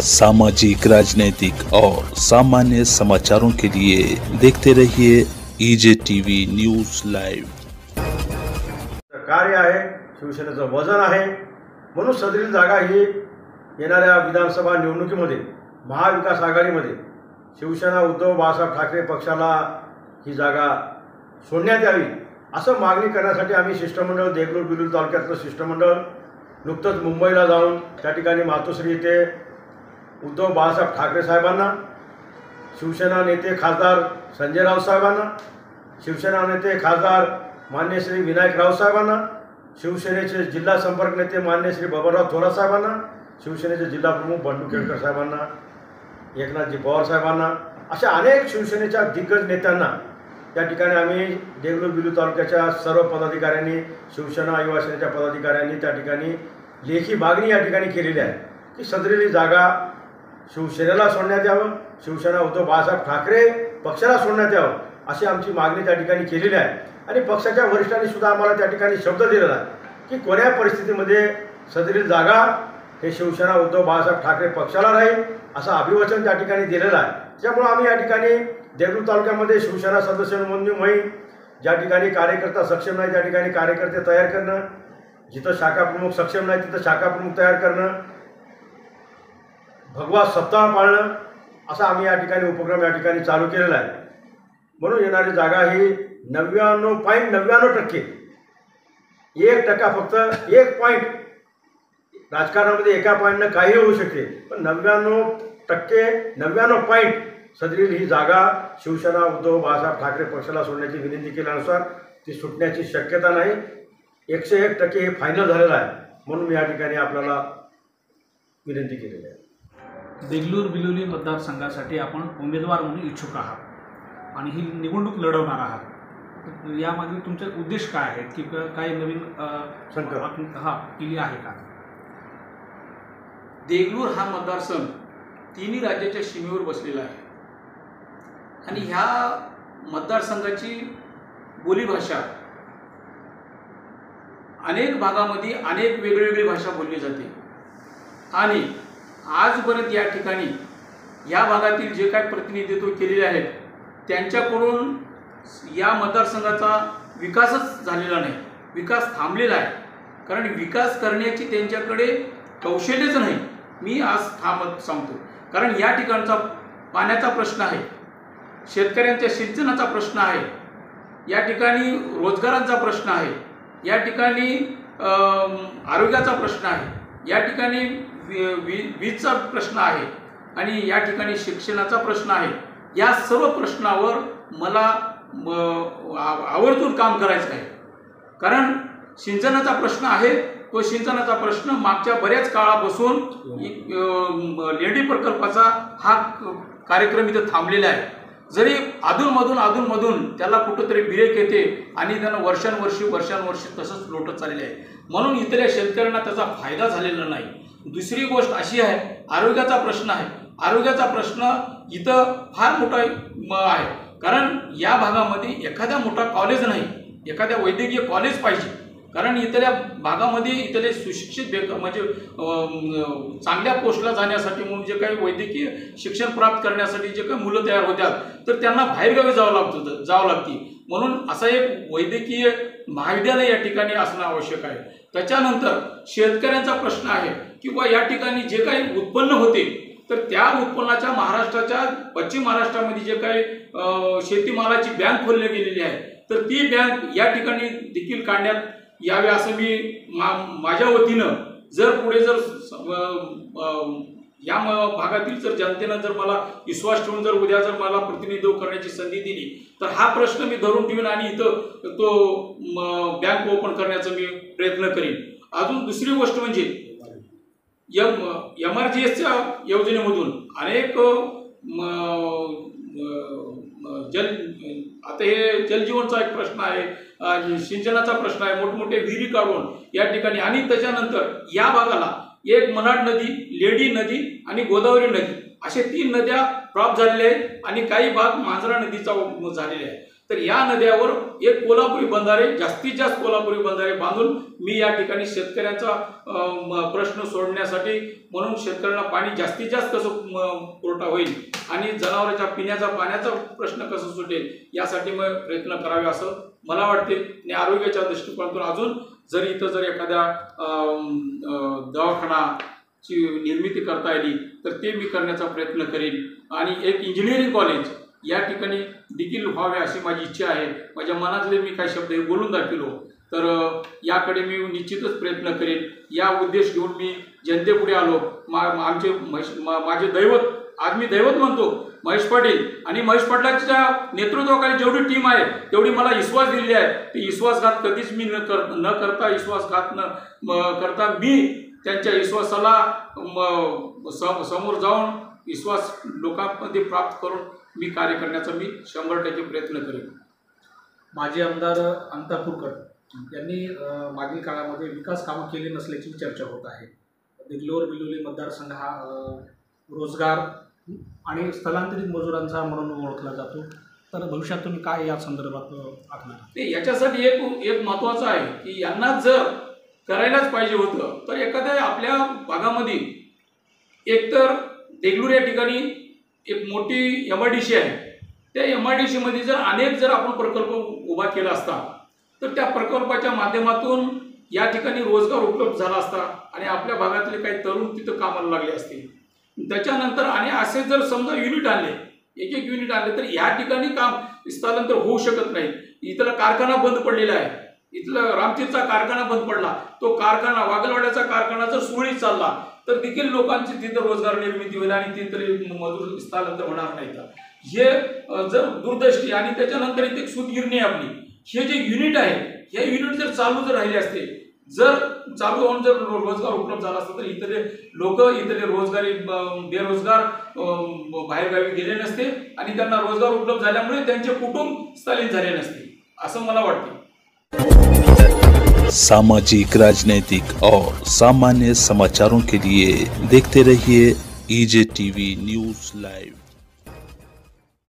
सामाजिक, राजनीतिक और सामान्य समाचारों के लिए देखते रहिए EJ TV न्यूज लाइव। कार्य आहे, शिवसेनेचं वजन आहे, म्हणून सदरील जागा ही येणाऱ्या विधानसभा निवडणुकीमध्ये महाविकास आघाडीमध्ये शिवसेना उद्धव बाळासाहेब ठाकरे पक्षाला ही जागा सोडण्यात यावी असं मागणी करण्यासाठी आम्ही शिष्टमंडळ देगलूर बिलोली तालुक्यातलं शिष्टमंडळ नुकतंच मुंबईला जाऊन त्या ठिकाणी मातोश्री येथे उद्धव बाळासाहेब ठाकरे साहेबांना, शिवसेना नेते खासदार संजय राऊत साहेबांना, शिवसेना नेते खासदार मान्य श्री विनायक राऊत साहेबांना, शिवसेनेचे जिल्हा संपर्क नेते मान्य श्री बबनराव थोरात साहेबांना, शिवसेनेचे जिल्हा प्रमुख बंडू केळकर साहेबांना, एकनाथजी पवार साहेबांना, अशा अनेक शिवसेनेच्या दिग्गज नेत्यांना त्या ठिकाणी आम्ही देगलूर बिलोली तालुक्याच्या सर्व पदाधिकाऱ्यांनी, शिवसेना युवा सेनेच्या पदाधिकाऱ्यांनी त्या ठिकाणी लेखी मागणी या ठिकाणी केलेली आहे की सदरील जागा शिवसेनेला सोडण्यात यावं, शिवसेना उद्धव बाळासाहेब ठाकरे पक्षाला सोडण्यात यावं अशी आमची मागणी त्या ठिकाणी केलेली आहे। आणि पक्षाच्या वरिष्ठांनी सुद्धा आम्हाला त्या ठिकाणी शब्द दिलेला आहे की कोणत्या परिस्थितीमध्ये सदरील जागा हे शिवसेना उद्धव बाळासाहेब ठाकरे पक्षाला राहील असं अभिवचन त्या ठिकाणी दिलेलं आहे। त्यामुळे आम्ही या ठिकाणी देगलूर तालुक्यामध्ये शिवसेना सदस्य नोंदणी मोहीम, ज्या ठिकाणी कार्यकर्ता सक्षम नाही त्या ठिकाणी कार्यकर्ते तयार करणं, जिथं शाखा प्रमुख सक्षम नाही तिथं शाखा प्रमुख तयार करणं, भगवा सप्ताह पाळणं, असा आम्ही या ठिकाणी उपक्रम या ठिकाणी चालू केलेला आहे। म्हणून येणारी जागा ही 99.99% 1% फक्त 1 पॉईंट, राजकारणामध्ये एका पॉईंटनं काही होऊ शकते, पण 99% पॉईंट सदरील ही जागा शिवसेना उद्धव बाळासाहेब ठाकरे पक्षाला सोडण्याची विनंती केल्यानुसार ती सुटण्याची शक्यता नाही, 101% हे फायनल झालेलं आहे। म्हणून मी या ठिकाणी आपल्याला विनंती केलेली आहे। देगलूर बिलोली मतदारसंघासाठी आपण उमेदवार म्हणून इच्छुक आहात आणि ही निवडणूक लढवणार आहात, यामागे तुमचे उद्देश काय आहेत की काही नवीन केली आहे का? देगलूर हा मतदारसंघ तिन्ही राज्याच्या सीमेवर बसलेला आहे आणि ह्या मतदारसंघाची बोलीभाषा अनेक भागामध्ये अनेक वेगवेगळी भाषा बोलली जाते आणि आजपर्यंत या ठिकाणी या भागातील जे काही प्रतिनिधित्व केलेले आहेत त्यांच्याकडून या मतदारसंघाचा विकासच झालेला नाही, विकास थांबलेला आहे। कारण विकास करण्याची त्यांच्याकडे कौशल्यच नाही, मी आज थांबत सांगतो। कारण या ठिकाणचा पाण्याचा प्रश्न आहे, शेतकऱ्यांच्या सिंचनाचा प्रश्न आहे, या ठिकाणी रोजगारांचा प्रश्न आहे, या ठिकाणी आरोग्याचा प्रश्न आहे, या ठिकाणी वीजचा प्रश्न आहे आणि या ठिकाणी शिक्षणाचा प्रश्न आहे। या सर्व प्रश्नावर मला आवर्जून काम करायचं आहे। कारण सिंचनाचा प्रश्न आहे, तो सिंचनाचा प्रश्न मागच्या बऱ्याच काळापासून लेंडी प्रकल्पाचा हा कार्यक्रम इथं थांबलेला आहे। जरी अधूनमधून त्याला कुठंतरी ब्रेक येते आणि त्यानं वर्षानुवर्षी तसंच लोटत चाललेलं आहे, म्हणून इथल्या शेतकऱ्यांना त्याचा फायदा झालेला नाही। दुसरी गोष्ट अशी आहे, आरोग्याचा प्रश्न आहे। आरोग्याचा प्रश्न इथं फार मोठा आहे, कारण या भागामध्ये एखादा मोठा कॉलेज नाही, एखाद्या वैद्यकीय कॉलेज पाहिजे। कारण इथल्या भागामध्ये इथले सुशिक्षित म्हणजे चांगल्या पोस्टला जाण्यासाठी म्हणून जे काही वैद्यकीय शिक्षण प्राप्त करण्यासाठी जे काही मुलं तयार होतात तर त्यांना बाहेरगावी जावं लागते, म्हणून असा एक वैद्यकीय महाविद्यालय या ठिकाणी असणं आवश्यक आहे। त्याच्यानंतर शेतकऱ्यांचा प्रश्न आहे किंवा या ठिकाणी जे काही उत्पन्न होते तर त्या उत्पन्नाच्या महाराष्ट्राच्या पश्चिम महाराष्ट्रामध्ये जे काही शेतीमालाची बँक खोलली गेलेली आहे तर ती बँक या ठिकाणी देखील काढण्यात यावे असं मी माझ्या वतीनं, जर पुढे जर या भागातील जर जनतेनं जर मला विश्वास ठेवून जर उद्या जर मला प्रतिनिधित्व करण्याची संधी दिली तर हा प्रश्न मी धरून ठेवीन आणि इथं तो बँक ओपन करण्याचा मी प्रयत्न करीन। अजून दुसरी गोष्ट म्हणजे MRGSच्या योजनेमधून अनेक आता हे जलजीवनचा एक प्रश्न आहे, सिंचनाचा प्रश्न आहे, मोठमोठे विहिरी काढून या ठिकाणी आणि त्याच्यानंतर या भागाला एक मनाड नदी, लेडी नदी आणि गोदावरी नदी असे 3 नद्या प्राप्त झालेल्या आहेत आणि काही भाग मांजरा नदीचा झालेले आहे। तर या नद्यावर एक कोल्हापुरी बंधारे, जास्तीत जास्त कोल्हापुरी बंधारे बांधून मी या ठिकाणी शेतकऱ्यांचा प्रश्न सोडण्यासाठी, म्हणून शेतकऱ्यांना पाणी जास्तीत जास्त कसं पुरवठा होईल आणि जनावरांच्या पिण्याचा पाण्याचा प्रश्न कसं सुटेल यासाठी मग प्रयत्न करावे असं मला वाटते. आणि आरोग्याच्या दृष्टिकोनातून अजून जर इथं जर एखाद्या दवाखानाची निर्मिती करता आली तर ते मी करण्याचा प्रयत्न करेन. आणि एक इंजिनिअरिंग कॉलेज या ठिकाणी देखील व्हावे अशी माझी इच्छा आहे. माझ्या मनातले मी काही शब्द बोलून दाखवलो तर याकडे मी निश्चितच प्रयत्न करेन. या उद्देश घेऊन मी जनतेपुढे आलो. माझे दैवत, आज मी दैवत म्हणतो, महेश पाटील आणि महेश पाटलांच्या नेतृत्वाखाली जेवढी टीम आहे तेवढी मला विश्वास दिलेली आहे. ती विश्वासघात कधीच मी न करता विश्वासघात न करता मी त्यांच्या विश्वासाला समोर जाऊन विश्वास लोकांमध्ये प्राप्त करून मी कार्य करण्याचा मी 100% प्रयत्न करेन. माजी आमदार अंतापूरकर यांनी मागील काळामध्ये विकास कामं केली नसल्याची चर्चा होत आहे. देगलूर बिलोली मतदारसंघ हा रोजगार आणि स्थलांतरित मजुरांचा म्हणून ओळखला जातो. तर भविष्यात तुम्ही काय या संदर्भात आखणार? ते याच्यासाठी एक महत्त्वाचं आहे की यांना जर करायलाच पाहिजे होतं तर एखाद्या आपल्या भागामध्ये एकतर देगलूर या ठिकाणी एक मोठी MIDC आहे. त्या MIDC मध्ये जर आपण प्रकल्प उभा केला असता तर त्या प्रकल्पाच्या माध्यमातून या ठिकाणी रोजगार उपलब्ध झाला असता आणि आपल्या भागातले काही तरुण तिथं कामाला लागले असते. त्याच्यानंतर आणि असे जर समजा युनिट आणले, एक युनिट आणले तर या ठिकाणी काम स्थलांतर होऊ शकत नाही. इथला कारखाना बंद पडलेला आहे. इथला रामतीरचा कारखाना बंद पडला. तो कारखाना, वागलवाड्याचा कारखाना जर सुरळीत चालला तर देखील लोकांची तिथं रोजगार निर्मिती होईल आणि तिथं मजूर स्थलांतर होणार नाही. हे जर दूरदृष्टी आणि त्याच्यानंतर इथे सूतगिरणी आपली, हे जे युनिट आहे, हे युनिट जर चालू राहिले असते, जर चालू होऊन जर रोजगार उपलब्ध झाला असता तर इथले लोक, इथले बेरोजगार बाहेरगावी गेले नसते आणि त्यांना रोजगार उपलब्ध झाल्यामुळे त्यांचे कुटुंब स्थलांतरित झाले नसते असं मला वाटते. सामाजिक, राजनीतिक और सामान्य समाचारों के लिए देखते रहिए EJTV न्यूज़ लाइव.